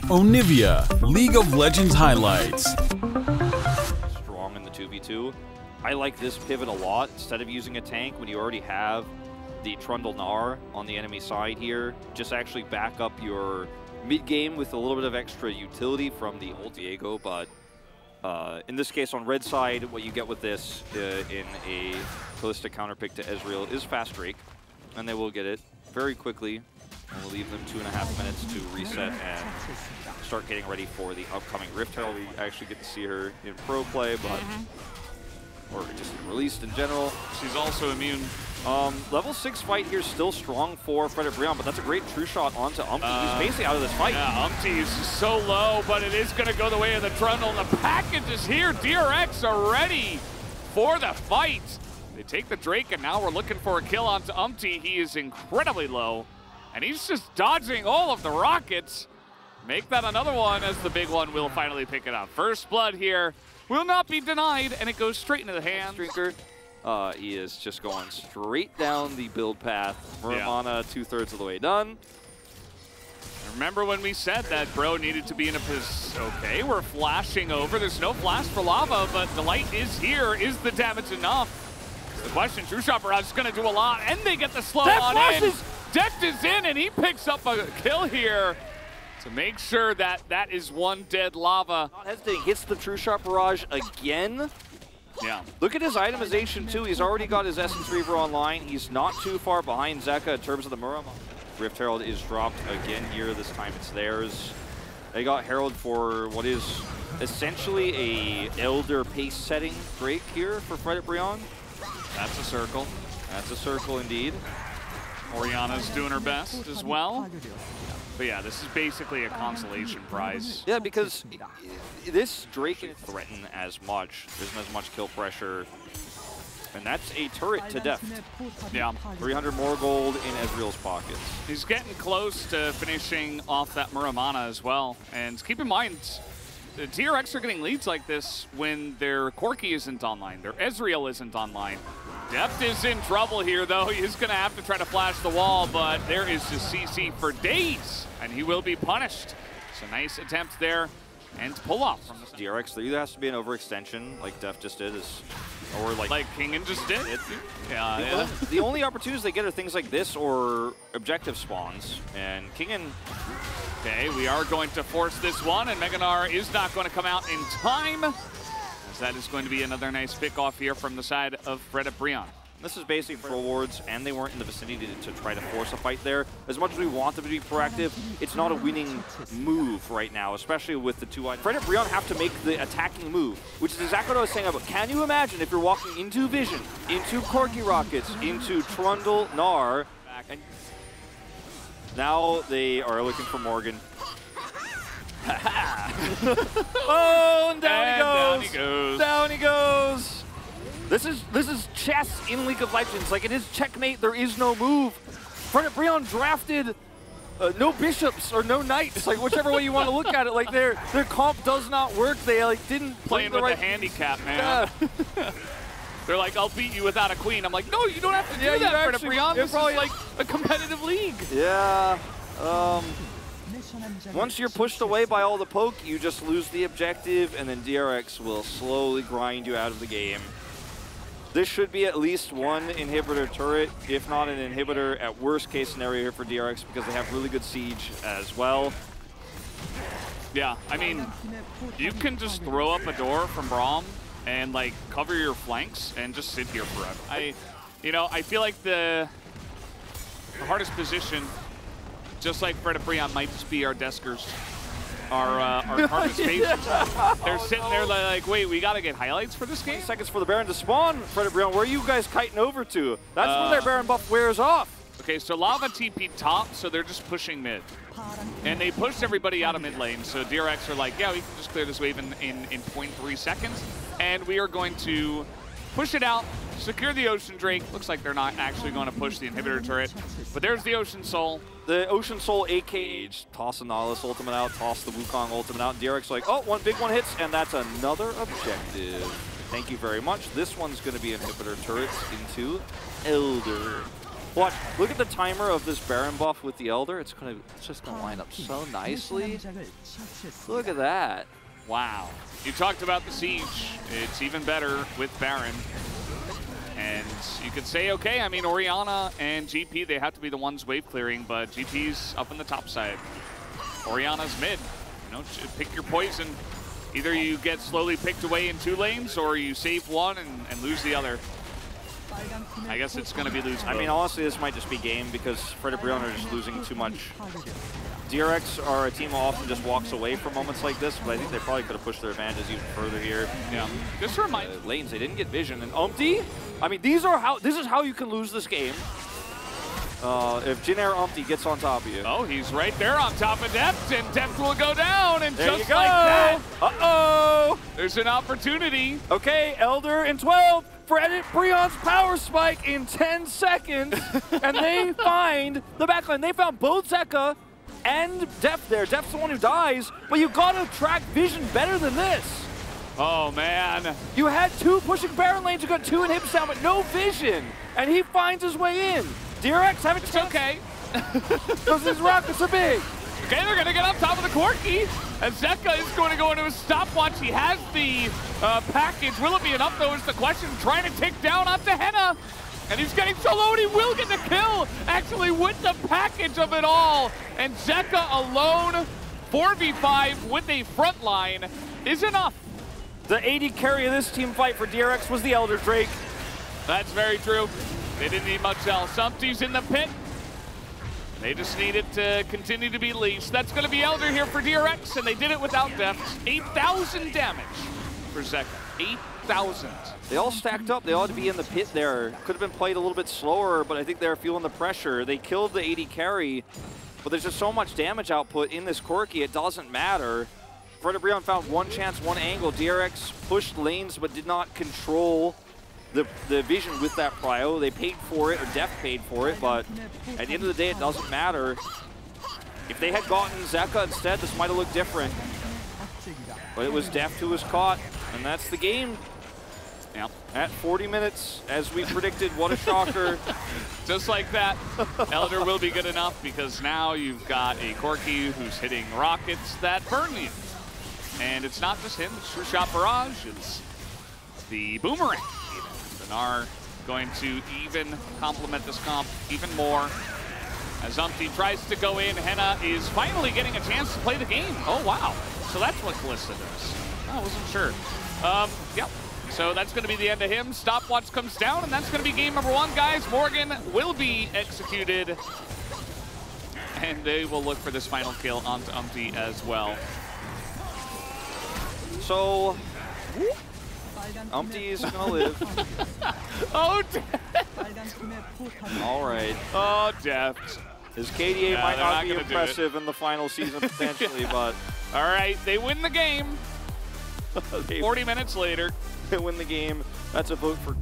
Onivia, League of Legends highlights. Strong in the 2v2. I like this pivot a lot. Instead of using a tank when you already have the Trundle Gnar on the enemy side here, just actually back up your mid game with a little bit of extra utility from the ult Diego. But in this case on red side, what you get with this in a ballistic counter pick to Ezreal is fast Drake, and they will get it very quickly. And we'll leave them 2.5 minutes to reset and start getting ready for the upcoming Rift Herald. We actually get to see her in pro play, but or just released in general. She's also immune. Level 6 fight here still strong for Fredit BRION, but that's a great true shot onto Umpty. He's basically out of this fight. Yeah, Umpty is so low, but it is going to go the way of the Trundle. The package is here. DRX are ready for the fight. They take the Drake, and now we're looking for a kill onto Umpty. He is incredibly low, and he's just dodging all of the rockets. Make that another one as the big one will finally pick it up. First blood here will not be denied, and it goes straight into the hand. Drinker. He is just going straight down the build path. Muramana 2/3 of the way done. Remember when we said that Bro needed to be in a position? Okay, we're flashing over. There's no flash for Lava, but the light is here. Is the damage enough? The question, True Shot Barrage is going to do a lot, and they get the slow on in. Deft is in, and he picks up a kill here to make sure that that is one dead Lava. Not hesitating, hits the True Shot Barrage again. Yeah. Look at his itemization too. He's already got his Essence Reaver online. He's not too far behind Zeka in terms of the Muramana. Rift Herald is dropped again here. This time it's theirs. They got Herald for what is essentially a Elder pace setting break here for Fredit BRION. That's a circle. That's a circle indeed. Oriana's doing her best as well. But yeah, this is basically a consolation prize. Yeah, because this Drake can threaten as much. There isn't as much kill pressure. And that's a turret to Deft. Yeah. 300 more gold in Ezreal's pockets. He's getting close to finishing off that Muramana as well. And keep in mind, the DRX are getting leads like this when their Corki isn't online, their Ezreal isn't online. Deft is in trouble here, though. He's going to have to try to flash the wall, but there is the CC for days, and he will be punished. So nice attempt there, and pull off from the DRX. There either has to be an overextension, like Deft just did, or like Kingen just did. Yeah. The only opportunities they get are things like this or objective spawns, and Kingen. Okay, we are going to force this one, and Mega Gnar is not going to come out in time. That is going to be another nice pick off here from the side of Fredit BRION. This is basically for rewards, and they weren't in the vicinity to try to force a fight there. As much as we want them to be proactive, it's not a winning move right now, especially with the two items. Fredit BRION have to make the attacking move, which is exactly what I was saying about. Can you imagine if you're walking into Vision, into Corki Rockets, into Trundle Gnar, and now they are looking for Morgan. Oh, and down he goes. Down he goes. This is chess in League of Legends. Like, it is checkmate. There is no move. Fredit BRION drafted no bishops or no knights. Like, whichever way you want to look at it. Like, their comp does not work. They like didn't playing the with right the handicap, man. Yeah. They're like, I'll beat you without a queen. I'm like, no, you don't have to do that, Fredit BRION. This is like a competitive league. Yeah. Once you're pushed away by all the poke, you just lose the objective, and then DRX will slowly grind you out of the game. This should be at least one inhibitor turret, if not an inhibitor at worst case scenario here for DRX, because they have really good siege as well. Yeah, I mean, you can just throw up a door from Braum and like cover your flanks and just sit here forever. I feel like the hardest position, just like Fredit BRION, might just be our deskers, our carpet spaces. They're sitting there like, wait, we gotta get highlights for this game? 20 seconds for the Baron to spawn, Fredit BRION. Where are you guys kiting over to? That's when their Baron buff wears off. Okay, so Lava TP top, so they're just pushing mid. And they pushed everybody out of mid lane, so DRX are like, yeah, we can just clear this wave in 0.3 seconds. And we are going to push it out, secure the Ocean Drake. Looks like they're not actually going to push the inhibitor turret, but there's the Ocean Soul. The Ocean Soul AKA toss the Nautilus ultimate out, toss the Wukong ultimate out. DRX like, oh, one big one hits, and that's another objective. Thank you very much. This one's going to be inhibitor turrets into Elder. Watch, look at the timer of this Baron buff with the Elder. It's just gonna line up so nicely. Look at that. Wow. You talked about the Siege. It's even better with Baron. And you could say, okay, I mean, Orianna and GP, they have to be the ones wave clearing, but GP's up on the top side. Orianna's mid. You know, pick your poison. Either you get slowly picked away in 2 lanes, or you save one and lose the other. I guess it's going to be losing. I mean, honestly, this might just be game because Fredit BRION are just losing too much. DRX are a team who often just walks away from moments like this, but I think they probably could have pushed their advantages even further here. Yeah. Just remind lanes, they didn't get vision. And Umpty, I mean, this is how you can lose this game. If Jinair Umpty gets on top of you. Oh, he's right there on top of Deft, and Deft will go down, and there just like that, uh-oh, there's an opportunity. Okay, Elder in 12, Fredit BRION's power spike in 10 seconds, and they find the backline. They found both Zeka and Deft there. Deft's the one who dies, but you gotta track vision better than this. Oh, man. You had 2 pushing Baron lanes, you got 2 inhibs down, but no vision, and he finds his way in. DRX have a chance. It's okay. Because these rockets are big. Okay, they're going to get on top of the Corki. And Zeka is going to go into a stopwatch. He has the package. Will it be enough, though, is the question. Trying to take down onto Henna. And he's getting so low, and he will get the kill, actually, with the package of it all. And Zeka alone, 4v5 with a front line, is enough. The AD carry of this team fight for DRX was the Elder Drake. That's very true. They didn't need much else. Umpty's in the pit. They just needed to continue to be leashed. That's going to be Elder here for DRX, and they did it without Deft. 8,000 damage for Zeka. 8,000. They all stacked up. They ought to be in the pit there. Could have been played a little bit slower, but I think they're feeling the pressure. They killed the AD carry, but there's just so much damage output in this Corki, it doesn't matter. Fredit BRION found one chance, one angle. DRX pushed lanes, but did not control the vision with that prio. They paid for it, or Deft paid for it, but at the end of the day, it doesn't matter. If they had gotten Zeka instead, this might have looked different. But it was Deft who was caught, and that's the game. Yep. At 40 minutes, as we predicted, what a shocker. Just like that, Elder will be good enough because now you've got a Corki who's hitting rockets that burn you. And it's not just him, it's True Shot Barrage, it's the Boomerang. Are going to even complement this comp even more. As Umpty tries to go in, Henna is finally getting a chance to play the game. Oh, wow. So that's what Kalista does. I wasn't sure. Yep. So that's going to be the end of him. Stopwatch comes down, and that's going to be game number 1, guys. Morgan will be executed. And they will look for this final kill onto Umpty as well. So Umpty is gonna live. Oh, all right. Oh, Deft. His KDA might not be impressive in the final season potentially, but all right, they win the game. 40 minutes later, they win the game. That's a vote for.